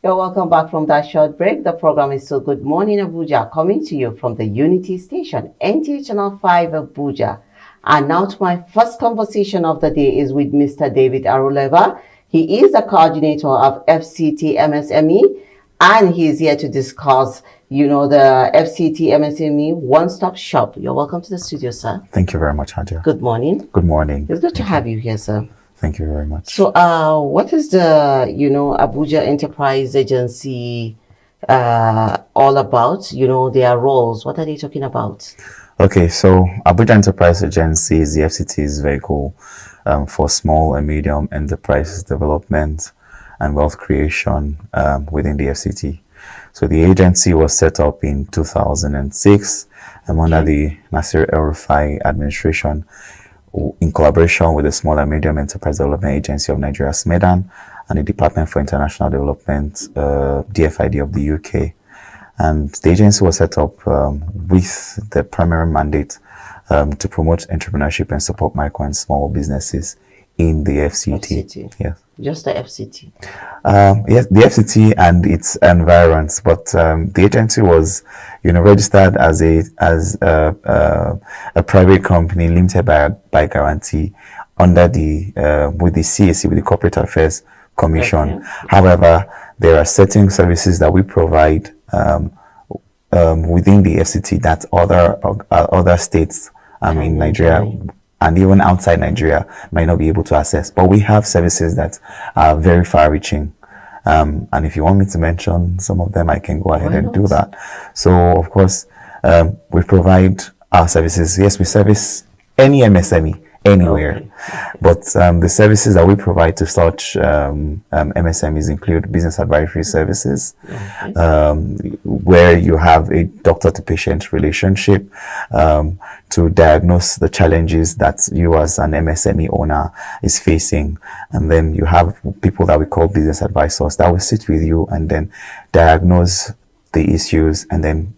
You're welcome back from that short break. The program is still Good Morning Abuja, coming to you from the Unity Station, NTA Channel 5 Abuja. And now to my first conversation of the day is with Mr. David Aruleva. He is the coordinator of FCT MSME, and he is here to discuss, the FCT MSME one-stop shop. You're welcome to the studio, sir. Thank you very much, Hadia. Good morning. Good morning. It's good to have you here, sir. Thank you very much. So, what is the, Abuja Enterprise Agency all about? Their roles. What are they talking about? Okay, so Abuja Enterprise Agency is the FCT's vehicle for small and medium enterprise development and wealth creation within the FCT. So the agency was set up in 2006 under the Nasir El-Rufai administration, in collaboration with the Small and Medium Enterprise Development Agency of Nigeria, SMEDAN, and the Department for International Development, DFID of the UK. And the agency was set up with the primary mandate to promote entrepreneurship and support micro and small businesses in the FCT. Yes. Just the FCT? Yes, the FCT and its environs, but the agency was, registered as a private company limited by guarantee under the with the CAC, with the Corporate Affairs Commission. Okay. However, there are certain services that we provide within the FCT that other states, Nigeria, and even outside Nigeria might not be able to access. But we have services that are very far-reaching. And if you want me to mention some of them, I can go ahead and do that. So, of course, we provide our services. Yes, we service any MSME anywhere. Okay. But the services that we provide to such MSMEs include business advisory services, where you have a doctor-to-patient relationship to diagnose the challenges that you as an MSME owner is facing. And then you have people that we call business advisors that will sit with you and then diagnose the issues, and then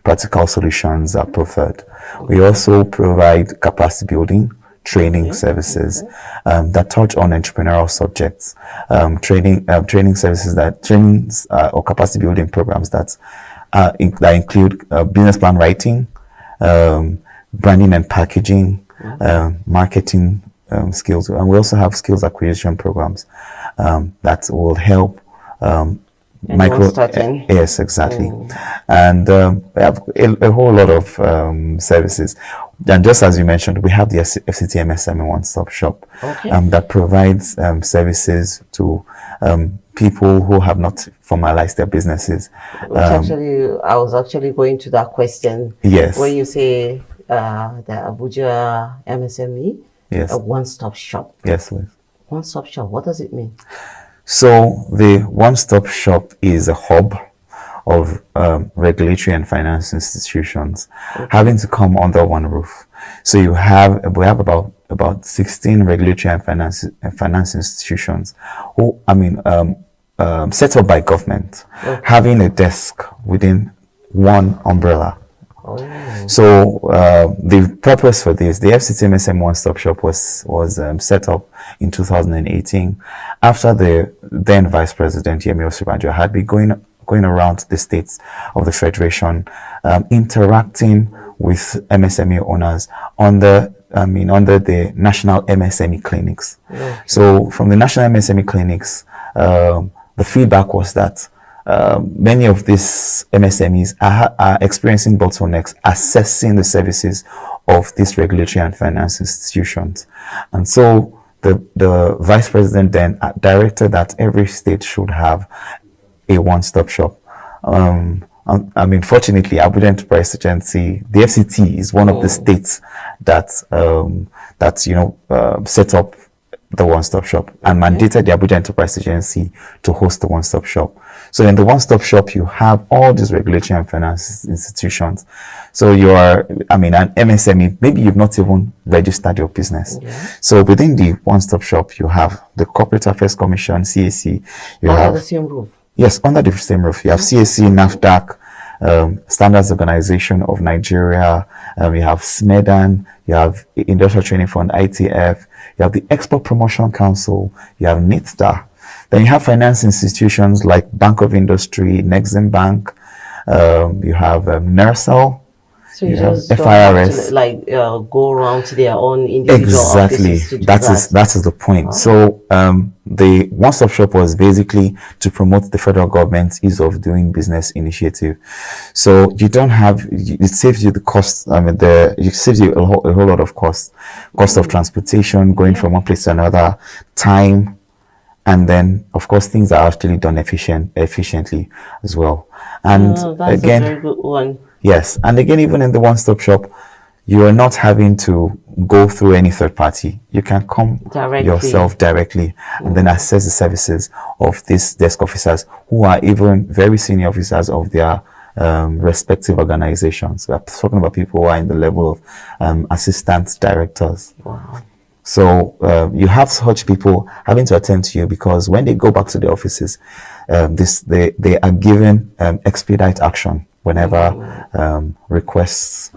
practical solutions are preferred. We also provide capacity building training services that touch on entrepreneurial subjects, training services or capacity building programs that include business plan writing, branding and packaging, marketing skills, and we also have skills acquisition programs that will help yes, exactly. And we have a whole lot of services. And just as you mentioned, we have the FCT MSME one-stop shop that provides services to people who have not formalized their businesses. I was actually going to that question. Yes. When you say the Abuja MSME, yes, a one-stop shop. Yes, please. One-stop shop, what does it mean? So the one-stop shop is a hub of regulatory and finance institutions having to come under one roof. So we have about 16 regulatory and finance institutions who set up by government, having a desk within one umbrella. So the purpose for this, the FCT MSM One-Stop Shop was set up in 2018 after the then Vice President Yemi Osibanjo had been going around the states of the Federation, interacting with MSME owners under the national MSME clinics. So from the national MSME clinics, the feedback was that many of these MSMEs are experiencing bottlenecks accessing the services of these regulatory and finance institutions. And so the Vice President then directed that every state should have a one-stop shop. Fortunately, Abuja Enterprise Agency, the FCT, is one of the states that set up the one-stop shop and mandated the Abuja Enterprise Agency to host the one-stop shop. So in the one-stop shop, you have all these regulatory and finance institutions. So you are, an MSME, maybe you've not even registered your business. So within the one-stop shop, you have the Corporate Affairs Commission, CAC. Under the same roof? Yes, under the same roof. You have CAC, NAFDAC, Standards Organization of Nigeria. You have SMEDAN. You have Industrial Training Fund, ITF. You have the Export Promotion Council. You have NITDA. Then you have finance institutions like Bank of Industry, Nexim Bank. You have NERSAL. So you You have just don't have to FIRS. like go around to their own individual Exactly. offices to do that. That is the point. Wow. So the one-stop shop was basically to promote the federal government's ease of doing business initiative. So you don't have it saves you the cost. I mean, it saves you a whole lot of cost of transportation, going from one place to another, time, and then of course things are actually done efficiently as well. And Oh, that's a again, very good one. yes, and again, even in the one-stop shop, you are not having to go through any third party. You can come Directly. yourself directly and then access the services of these desk officers who are even very senior officers of their respective organizations. We're talking about people who are in the level of assistant directors. Wow. So you have such people having to attend to you because when they go back to the offices, they are given expedite action whenever requests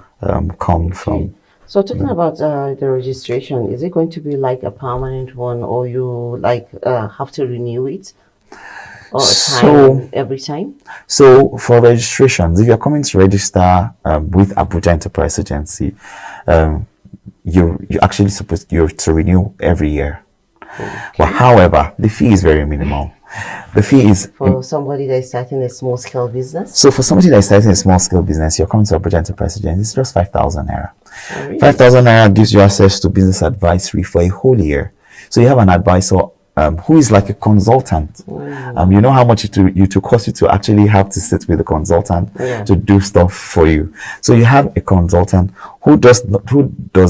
come from. So talking about the registration, is it going to be like a permanent one, or you like have to renew it, or every time? So for registrations, if you're coming to register with Abuja Enterprise Agency, you actually supposed you have to renew every year. Okay. But however, the fee is very minimal. The fee is for somebody that is starting a small scale business. So for somebody that is starting a small scale business, you're coming to Abuja Enterprise Agency, it's just 5,000 naira. Oh, really? 5,000 naira gives you access to business advisory for a whole year. So you have an advisor who is like a consultant. You know how much it cost you to actually have to sit with a consultant to do stuff for you. So you have a consultant who does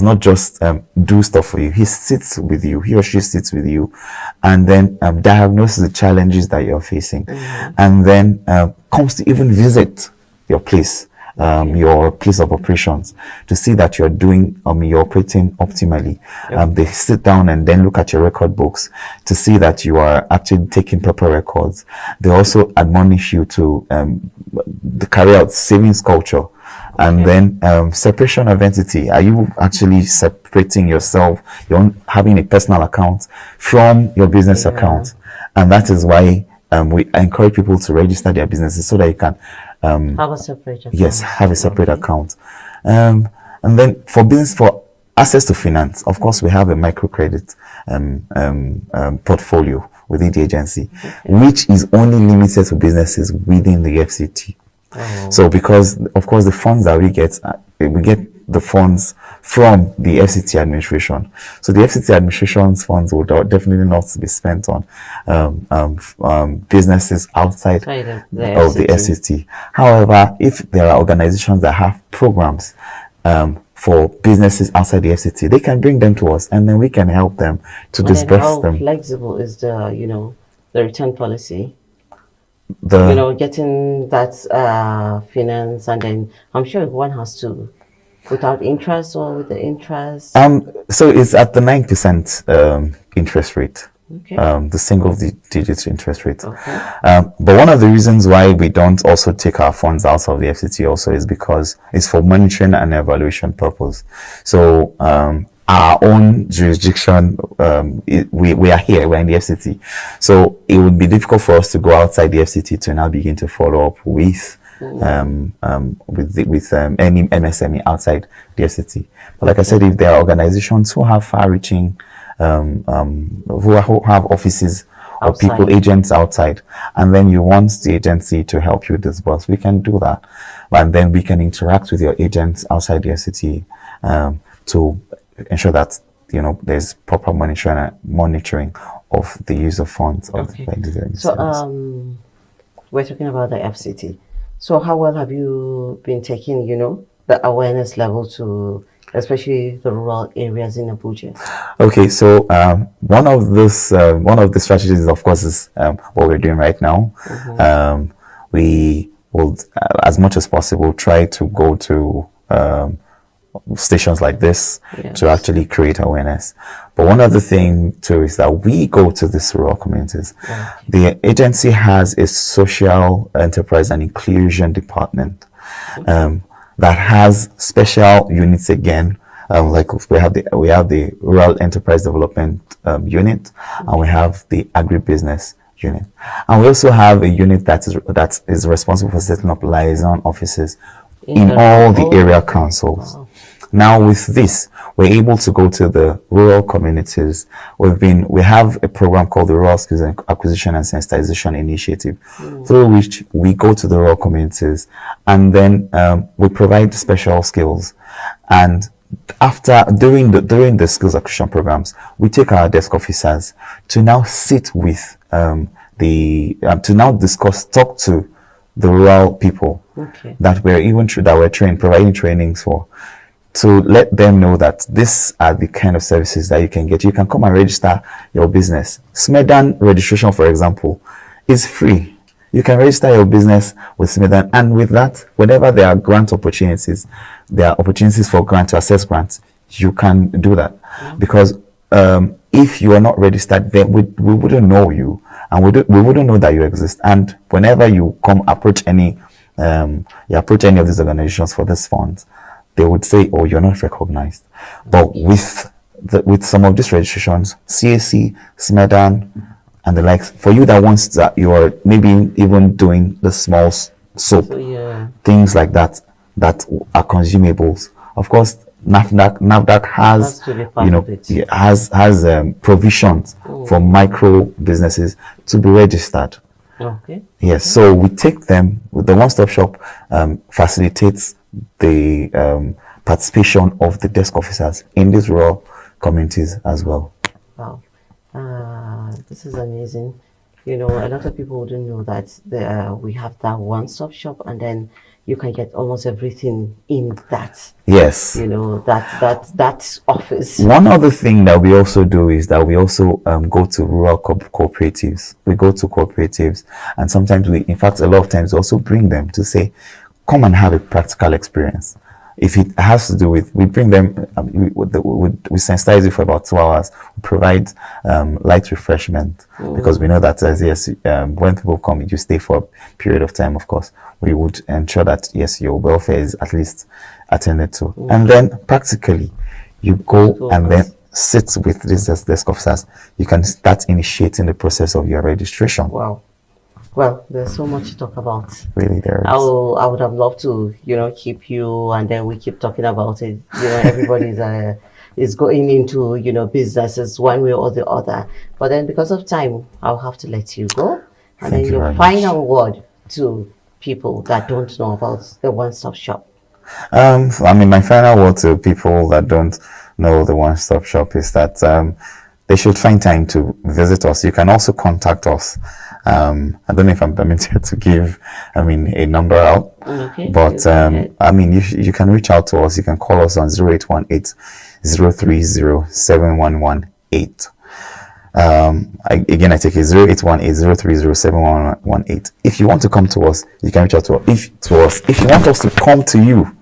not just do stuff for you. He sits with you. He or she sits with you, and then diagnoses the challenges that you're facing, and then comes to even visit your place. Your place of operations to see that you're doing you're operating optimally. They sit down and then look at your record books to see that you are actually taking proper records. They also admonish you to carry out savings culture, and then separation of entity. Are you actually separating yourself? You're having a personal account from your business account, and that is why we encourage people to register their businesses so that you can have a separate account. Yes, have a separate account. And then for access to finance, of course, we have a microcredit portfolio within the agency, which is only limited to businesses within the FCT. So because, of course, the funds that we get the funds from the FCT administration. So the FCT administration's funds would definitely not be spent on businesses outside of the FCT. However, if there are organizations that have programs for businesses outside the FCT, they can bring them to us, and then we can help them to disburse them. How flexible is the return policy? Getting that finance, and then I'm sure one has to. Without interest or with the interest? So it's at the 9% interest rate. Okay. The single digit interest rate. Okay. But one of the reasons why we don't also take our funds out of the FCT also is because it's for monitoring and evaluation purpose. So our own jurisdiction, we are here, we're in the FCT. So it would be difficult for us to go outside the FCT to now begin to follow up with any MSME outside the FCT. But like I said, if there are organizations who have far-reaching, who have offices or people, agents outside, and then you want the agency to help you disburse, we can do that. And then we can interact with your agents outside the FCT to ensure that there's proper monitoring of the use of funds. So we're talking about the FCT. So how well have you been taking, the awareness level to, especially the rural areas in Abuja? Okay, so one of the strategies, of course, is what we're doing right now. We will, as much as possible, try to go to stations like this to actually create awareness. But one other thing too is that we go to these rural communities. The agency has a social enterprise and inclusion department that has special units again. Like we have the rural enterprise development unit, and we have the agribusiness unit. And we also have a unit that is responsible for setting up liaison offices in all the area councils. Wow. Now with this, we're able to go to the rural communities. We have a program called the Rural Skills Acquisition and Sensitization Initiative, through which we go to the rural communities and then we provide special skills. And during the skills acquisition programs, we take our desk officers to now sit with to now talk to the rural people that we're trained, providing trainings for, to let them know that these are the kind of services that you can get. You can come and register your business. Smedan registration, for example, is free. You can register your business with Smedan, and with that, whenever there are grant opportunities, there are opportunities for grant to access grants, you can do that. Because if you are not registered, then we wouldn't know you, and we wouldn't know that you exist. And whenever you approach any of these organizations for this funds, they would say, "Oh, you're not recognized." But with some of these registrations, CAC, SMEDAN, and the likes, for you that you are maybe even doing the small soap, things like that are consumables. Of course, NAFDAC has provisions for micro businesses to be registered. Okay. Yes, so we take them. The one-stop shop facilitates the participation of the desk officers in these rural communities as well. Wow. This is amazing. A lot of people wouldn't know that we have that one-stop shop, and then you can get almost everything in that. Yes. That office. One other thing that we also do is that we also go to rural cooperatives. We go to cooperatives, and sometimes in fact, a lot of times, also bring them to say, come and have a practical experience. If it has to do with, we bring them, we sensitize you for about 2 hours. We provide light refreshment, because we know that when people come, you stay for a period of time. Of course, we would ensure that your welfare is at least attended to. And then practically, you go and then sit with these desk officers. You can start initiating the process of your registration. Wow. Well, there's so much to talk about. Really, there is. I would have loved to, keep you, and then we keep talking about it. Everybody's is going into, businesses one way or the other. But then because of time, I'll have to let you go. And then your final word to people that don't know about the one-stop shop. My final word to people that don't know the one-stop shop is that they should find time to visit us. You can also contact us. I don't know if I'm permitted to give, a number out. Okay, but you can reach out to us. You can call us on 0818 030 7118. Again, I take it 0818 030 7118. If you want to come to us, you can reach out to us. If you want us to come to you,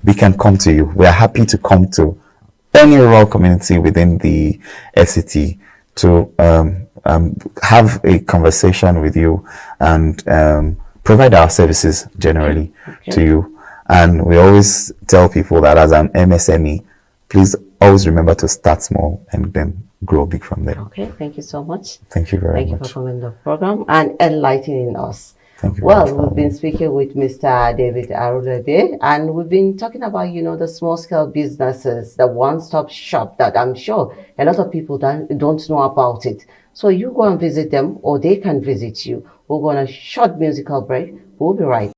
we can come to you. We are happy to come to any rural community within the FCT to have a conversation with you and provide our services generally to you. And we always tell people that as an MSME, please always remember to start small and then grow big from there. Okay, thank you so much. Thank you very much. Thank you for coming to the program and enlightening us. Thank you. Well, we've been speaking with Mr. David Arulade, and we've been talking about, the small-scale businesses, the one-stop shop that I'm sure a lot of people don't know about it. So you go and visit them, or they can visit you. We'll go on a short musical break. We'll be right back.